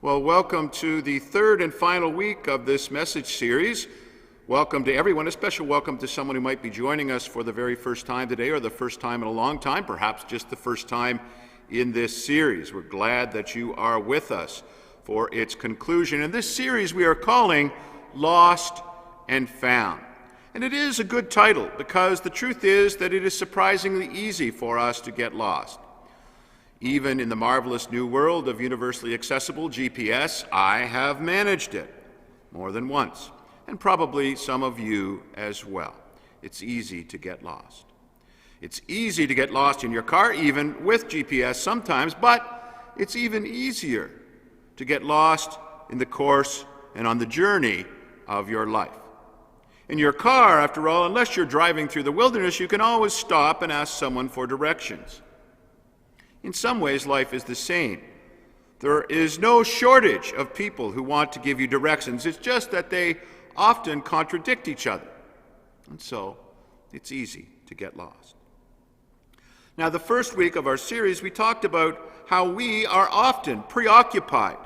Well, welcome to the third and final week of this message series. Welcome to everyone. A special welcome to someone who might be joining us for the very first time today, or the first time in a long time, perhaps just the first time in this series. We're glad that you are with us for its conclusion. In this series we are calling Lost and Found. And it is a good title because the truth is that it is surprisingly easy for us to get lost. Even in the marvelous new world of universally accessible GPS, I have managed it more than once, and probably some of you as well. It's easy to get lost. It's easy to get lost in your car, even with GPS sometimes, but it's even easier to get lost in the course and on the journey of your life. In your car, after all, unless you're driving through the wilderness, you can always stop and ask someone for directions. In some ways, life is the same. There is no shortage of people who want to give you directions. It's just that they often contradict each other. And so, it's easy to get lost. Now, the first week of our series, we talked about how we are often preoccupied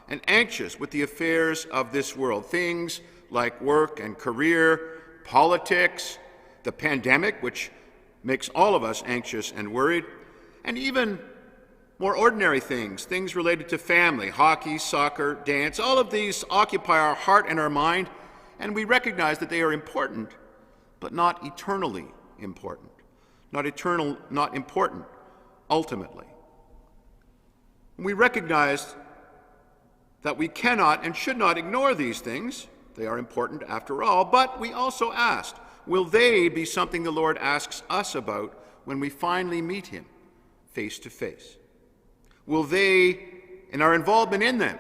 and anxious with the affairs of this world. Things like work and career, politics, the pandemic, which makes all of us anxious and worried, and even more ordinary things related to family, hockey, soccer, dance. All of these occupy our heart and our mind, and we recognize that they are important, but not eternally important. Not important, ultimately. We recognize that we cannot and should not ignore these things. They are important after all, but we also asked, will they be something the Lord asks us about when we finally meet him face to face? Will they, and our involvement in them,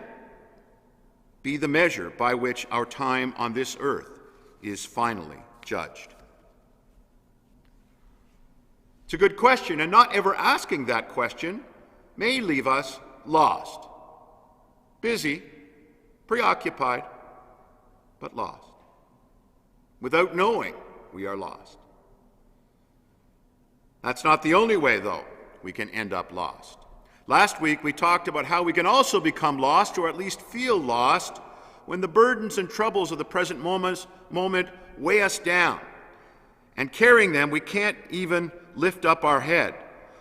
be the measure by which our time on this earth is finally judged? It's a good question, and not ever asking that question may leave us lost. Busy, preoccupied, but lost. Without knowing, we are lost. That's not the only way, though, we can end up lost. Last week, we talked about how we can also become lost, or at least feel lost, when the burdens and troubles of the present moment weigh us down. And carrying them, we can't even lift up our head.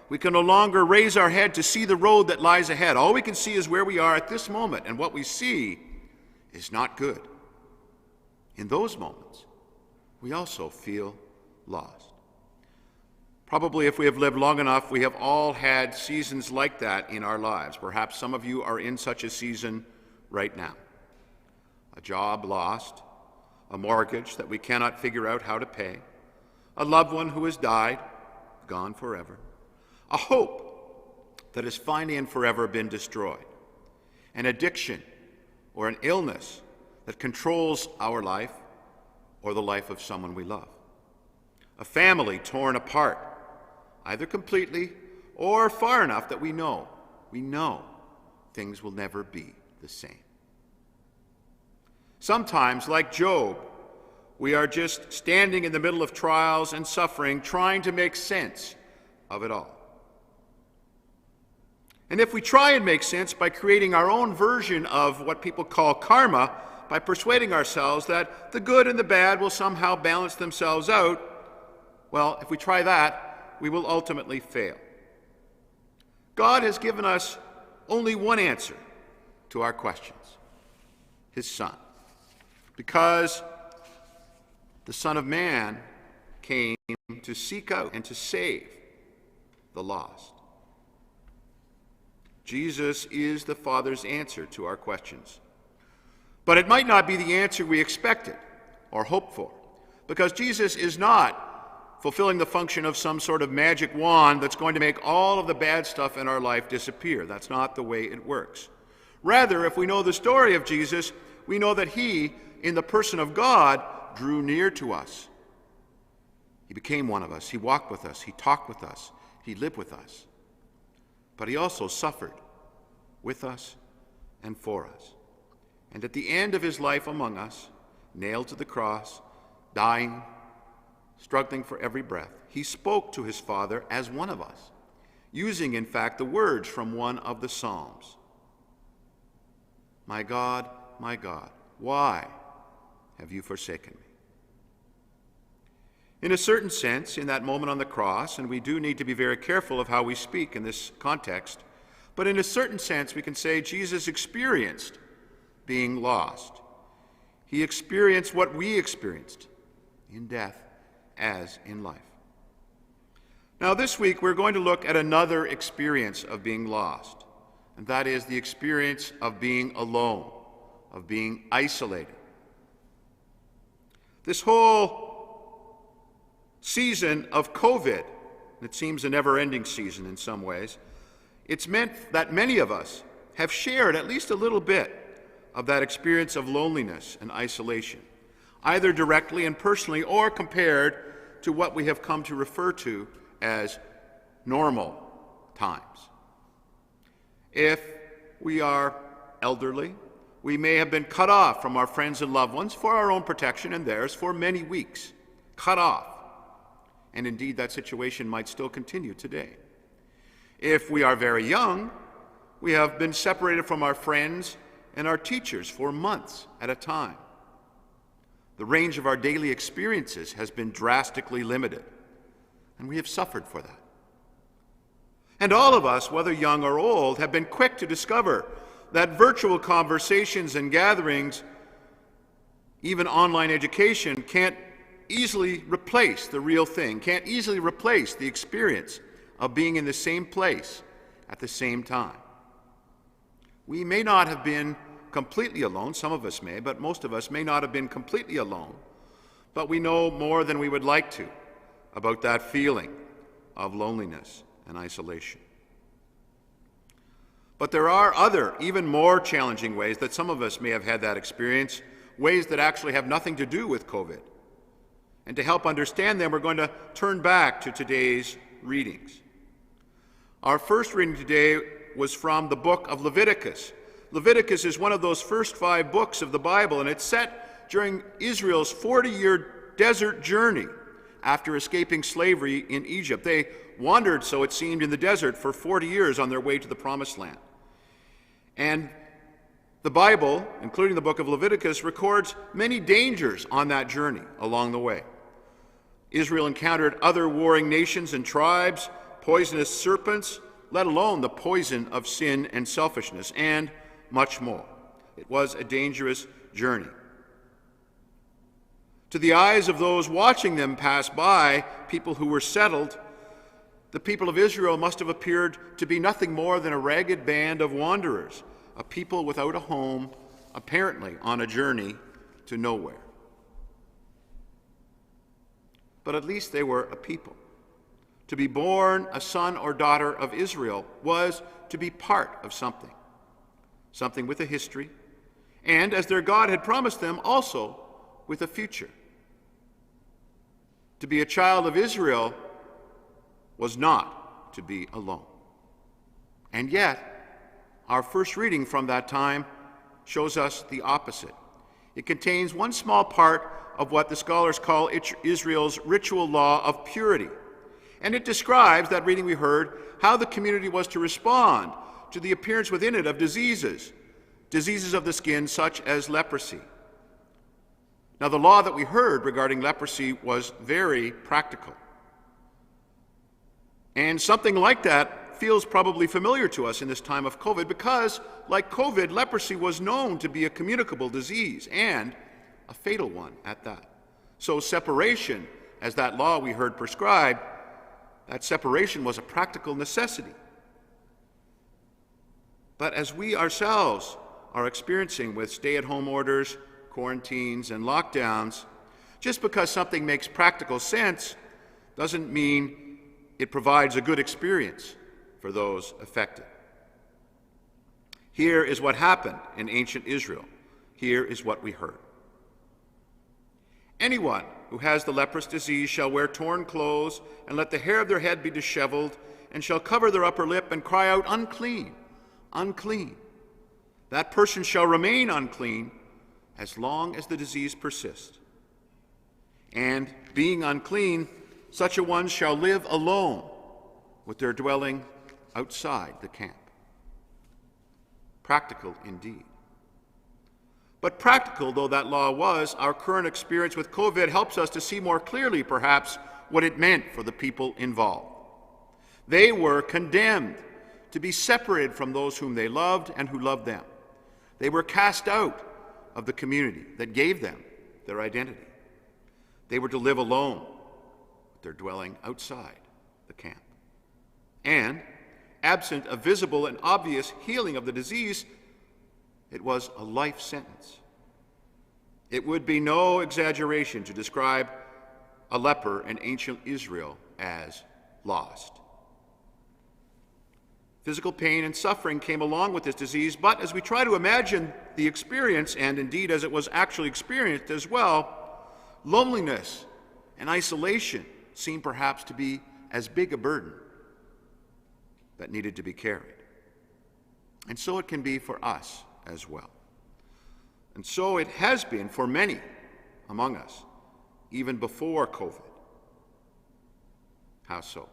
We can no longer raise our head to see the road that lies ahead. All we can see is where we are at this moment, and what we see is not good. In those moments, we also feel lost. Probably if we have lived long enough, we have all had seasons like that in our lives. Perhaps some of you are in such a season right now. A job lost, a mortgage that we cannot figure out how to pay, a loved one who has died, gone forever, a hope that has finally and forever been destroyed, an addiction or an illness that controls our life or the life of someone we love, a family torn apart, either completely or far enough that we know things will never be the same. Sometimes, like Job, we are just standing in the middle of trials and suffering, trying to make sense of it all. And if we try and make sense by creating our own version of what people call karma, by persuading ourselves that the good and the bad will somehow balance themselves out, well, if we try that, we will ultimately fail. God has given us only one answer to our questions: his Son. Because the Son of Man came to seek out and to save the lost. Jesus is the Father's answer to our questions. But it might not be the answer we expected or hoped for, because Jesus is not fulfilling the function of some sort of magic wand that's going to make all of the bad stuff in our life disappear. That's not the way it works. Rather, if we know the story of Jesus, we know that he, in the person of God, drew near to us. He became one of us. He walked with us. He talked with us. He lived with us. But he also suffered with us and for us. And at the end of his life among us, nailed to the cross, dying, struggling for every breath, he spoke to his Father as one of us, using, in fact, the words from one of the Psalms. my God, why have you forsaken me?" In a certain sense, in that moment on the cross, and we do need to be very careful of how we speak in this context, but in a certain sense we can say Jesus experienced being lost. He experienced what we experienced in death as in life. Now this week we're going to look at another experience of being lost, and that is the experience of being alone, of being isolated. This whole season of COVID, it seems a never-ending season in some ways, it's meant that many of us have shared at least a little bit of that experience of loneliness and isolation, either directly and personally or compared to what we have come to refer to as normal times. If we are elderly, we may have been cut off from our friends and loved ones for our own protection and theirs for many weeks, cut off. And indeed, that situation might still continue today. If we are very young, we have been separated from our friends and our teachers for months at a time. The range of our daily experiences has been drastically limited, and we have suffered for that. And all of us, whether young or old, have been quick to discover that virtual conversations and gatherings, even online education, can't easily replace the real thing, can't easily replace the experience of being in the same place at the same time. We may not have been completely alone, some of us may, but most of us may not have been completely alone, but we know more than we would like to about that feeling of loneliness and isolation. But there are other, even more challenging ways that some of us may have had that experience, ways that actually have nothing to do with COVID. And to help understand them, we're going to turn back to today's readings. Our first reading today was from the book of Leviticus. Leviticus is one of those first 5 books of the Bible, and it's set during Israel's 40-year desert journey after escaping slavery in Egypt. They wandered, so it seemed, in the desert for 40 years on their way to the Promised Land. And the Bible, including the book of Leviticus, records many dangers on that journey along the way. Israel encountered other warring nations and tribes, poisonous serpents, let alone the poison of sin and selfishness, and much more. It was a dangerous journey. To the eyes of those watching them pass by, people who were settled, the people of Israel must have appeared to be nothing more than a ragged band of wanderers, a people without a home, apparently on a journey to nowhere. But at least they were a people. To be born a son or daughter of Israel was to be part of something with a history, and, as their God had promised them, also with a future. To be a child of Israel was not to be alone. And yet, our first reading from that time shows us the opposite. It contains one small part of what the scholars call Israel's ritual law of purity. And it describes, that reading we heard, how the community was to respond to the appearance within it of diseases of the skin such as leprosy. Now, the law that we heard regarding leprosy was very practical. And something like that feels probably familiar to us in this time of COVID because, like COVID, leprosy was known to be a communicable disease and a fatal one at that. So separation, as that law we heard prescribed, that separation was a practical necessity. But as we ourselves are experiencing with stay-at-home orders, quarantines, and lockdowns, just because something makes practical sense doesn't mean it provides a good experience for those affected. Here is what happened in ancient Israel. Here is what we heard. Anyone who has the leprous disease shall wear torn clothes, and let the hair of their head be disheveled, and shall cover their upper lip and cry out, "Unclean, unclean." That person shall remain unclean as long as the disease persists. And being unclean, such a one shall live alone, with their dwelling outside the camp. Practical indeed. But practical though that law was, our current experience with COVID helps us to see more clearly, perhaps, what it meant for the people involved. They were condemned to be separated from those whom they loved and who loved them. They were cast out of the community that gave them their identity. They were to live alone, with their dwelling outside the camp. And, absent a visible and obvious healing of the disease, it was a life sentence. It would be no exaggeration to describe a leper in ancient Israel as lost. Physical pain and suffering came along with this disease, but as we try to imagine the experience, and indeed as it was actually experienced as well, loneliness and isolation seemed perhaps to be as big a burden that needed to be carried. And so it can be for us as well. And so it has been for many among us, even before COVID. How so?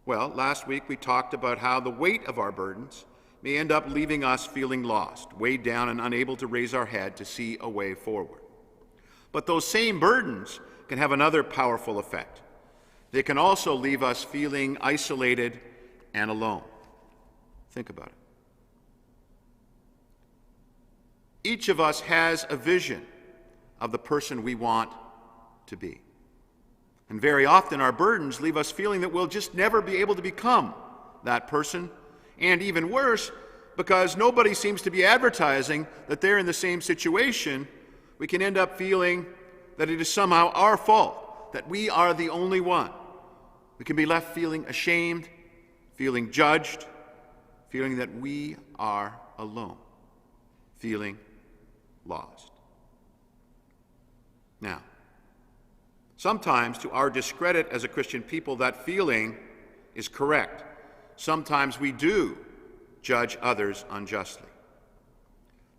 Well, last week we talked about how the weight of our burdens may end up leaving us feeling lost, weighed down and unable to raise our head to see a way forward. But those same burdens can have another powerful effect. They can also leave us feeling isolated and alone. Think about it. Each of us has a vision of the person we want to be. And very often our burdens leave us feeling that we'll just never be able to become that person. And even worse, because nobody seems to be advertising that they're in the same situation, we can end up feeling that it is somehow our fault, that we are the only one. We can be left feeling ashamed, feeling judged, feeling that we are alone, feeling lost. Now, sometimes, to our discredit as a Christian people, that feeling is correct. Sometimes we do judge others unjustly.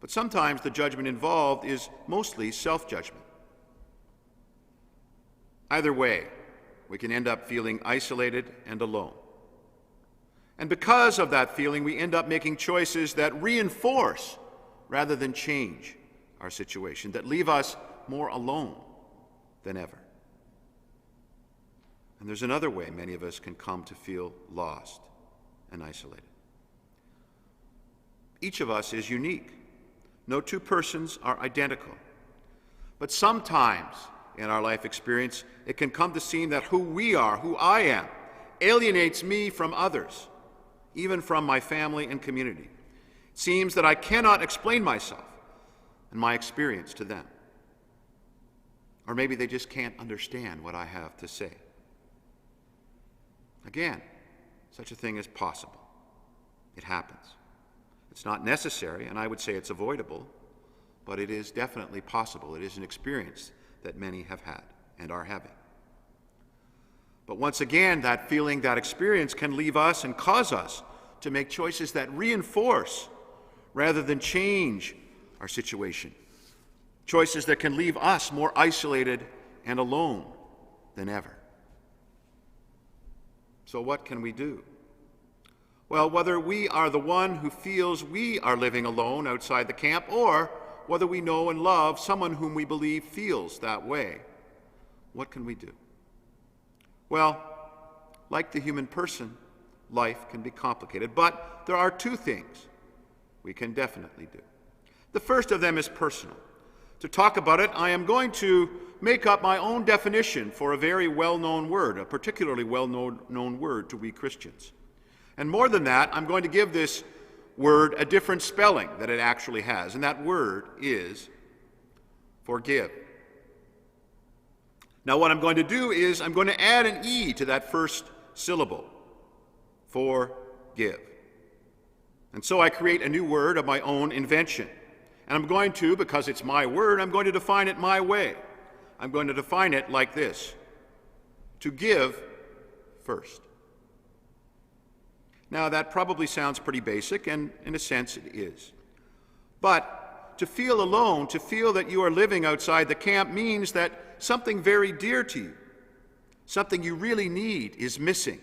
But sometimes the judgment involved is mostly self-judgment. Either way, we can end up feeling isolated and alone. And because of that feeling, we end up making choices that reinforce rather than change our situation, that leave us more alone than ever. And there's another way many of us can come to feel lost and isolated. Each of us is unique. No two persons are identical. But sometimes in our life experience, it can come to seem that who we are, who I am, alienates me from others, even from my family and community. It seems that I cannot explain myself and my experience to them. Or maybe they just can't understand what I have to say. Again, such a thing is possible. It happens. It's not necessary, and I would say it's avoidable, but it is definitely possible. It is an experience that many have had and are having. But once again, that feeling, that experience can leave us and cause us to make choices that reinforce rather than change our situation. Choices that can leave us more isolated and alone than ever. So what can we do? Well, whether we are the one who feels we are living alone outside the camp, or whether we know and love someone whom we believe feels that way, what can we do? Well, like the human person, life can be complicated, but there are two things we can definitely do. The first of them is personal. To talk about it, I am going to make up my own definition for a very well-known word, a particularly well-known word to we Christians. And more than that, I'm going to give this word a different spelling that it actually has, and that word is forgive. Now, what I'm going to do is I'm going to add an E to that first syllable, forgive. And so I create a new word of my own invention. And I'm going to, because it's my word, I'm going to define it my way. I'm going to define it like this: to give first. Now, that probably sounds pretty basic, and in a sense it is. But to feel alone, to feel that you are living outside the camp, means that something very dear to you, something you really need, is missing,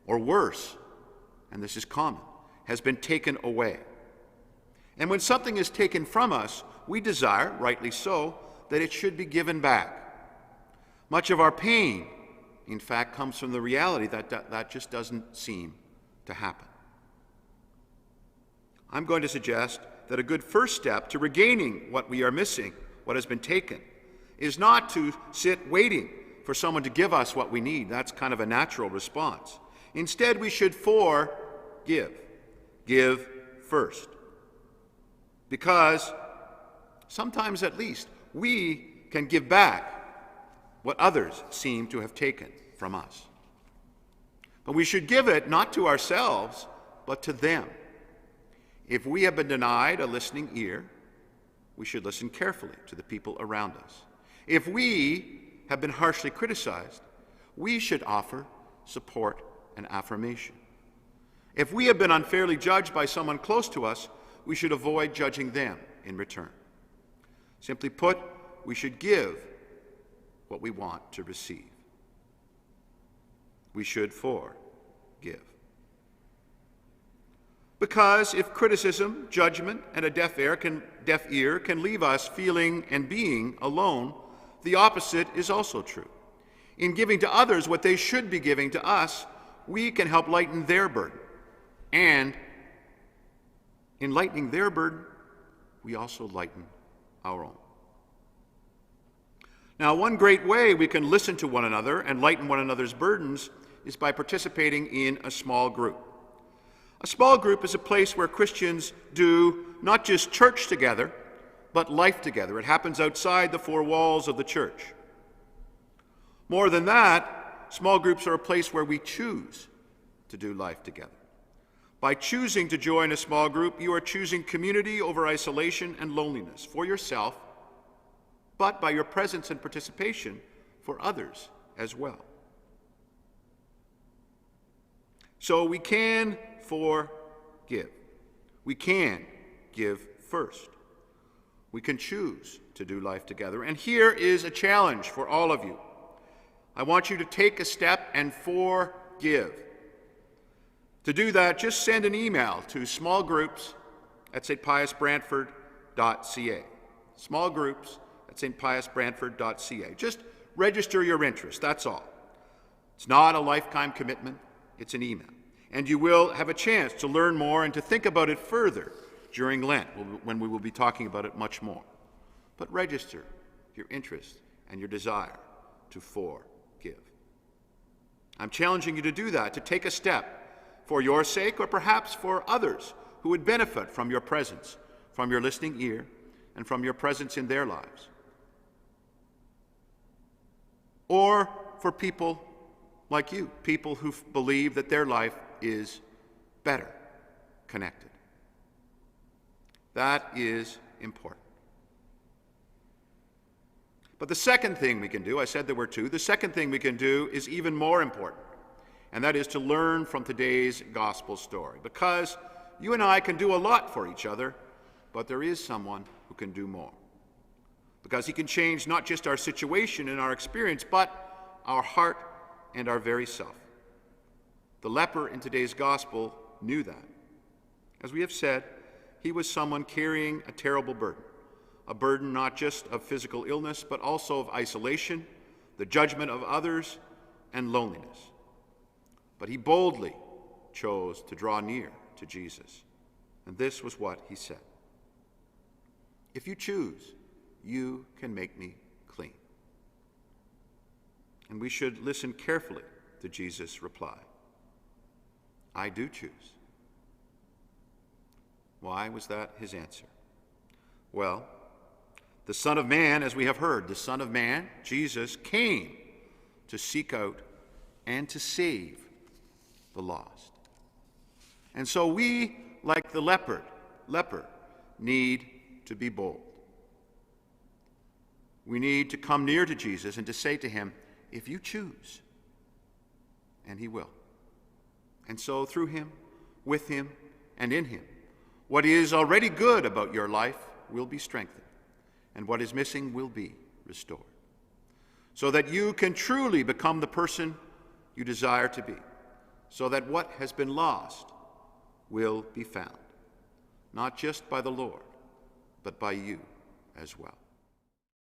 or worse, and this is common, has been taken away. And when something is taken from us, we desire, rightly so, that it should be given back. Much of our pain, in fact, comes from the reality that just doesn't seem to happen. I'm going to suggest that a good first step to regaining what we are missing, what has been taken, is not to sit waiting for someone to give us what we need. That's kind of a natural response. Instead, we should forgive. Give first. Because sometimes at least we can give back what others seem to have taken from us. But we should give it not to ourselves, but to them. If we have been denied a listening ear, we should listen carefully to the people around us. If we have been harshly criticized, we should offer support and affirmation. If we have been unfairly judged by someone close to us, we should avoid judging them in return. Simply put, we should give what we want to receive. We should forgive. Because if criticism, judgment, and a deaf ear can leave us feeling and being alone, the opposite is also true. In giving to others what they should be giving to us, we can help lighten their burden. And in lightening their burden, we also lighten our own. Now, one great way we can listen to one another and lighten one another's burdens is by participating in a small group. A small group is a place where Christians do not just church together, but life together. It happens outside the four walls of the church. More than that, small groups are a place where we choose to do life together. By choosing to join a small group, you are choosing community over isolation and loneliness for yourself, but by your presence and participation for others as well. So we can forgive. We can give first. We can choose to do life together. And here is a challenge for all of you. I want you to take a step and forgive. To do that, just send an email to smallgroups@stpiusbrantford.ca. smallgroups@stpiusbrantford.ca. Just register your interest, that's all. It's not a lifetime commitment, it's an email. And you will have a chance to learn more and to think about it further during Lent, when we will be talking about it much more. But register your interest and your desire to forgive. I'm challenging you to do that, to take a step for your sake or perhaps for others who would benefit from your presence, from your listening ear, and from your presence in their lives. Or for people like you, people who believe that their life is better connected. That is important. But the second thing we can do, I said there were two, the second thing we can do is even more important, and that is to learn from today's gospel story. Because you and I can do a lot for each other, but there is someone who can do more. Because he can change not just our situation and our experience, but our heart and our very self. The leper in today's gospel knew that. As we have said, he was someone carrying a terrible burden. A burden not just of physical illness, but also of isolation, the judgment of others, and loneliness. But he boldly chose to draw near to Jesus. And this was what he said: "If you choose, you can make me clean." And we should listen carefully to Jesus' reply. "I do choose." Why was that his answer? Well, the Son of Man, as we have heard, the Son of Man, Jesus, came to seek out and to save the lost. And so we, like the leper, need to be bold. We need to come near to Jesus and to say to him, "If you choose," and he will. And so through him, with him, and in him, what is already good about your life will be strengthened, and what is missing will be restored, so that you can truly become the person you desire to be, so that what has been lost will be found. not just by the Lord, but by you as well.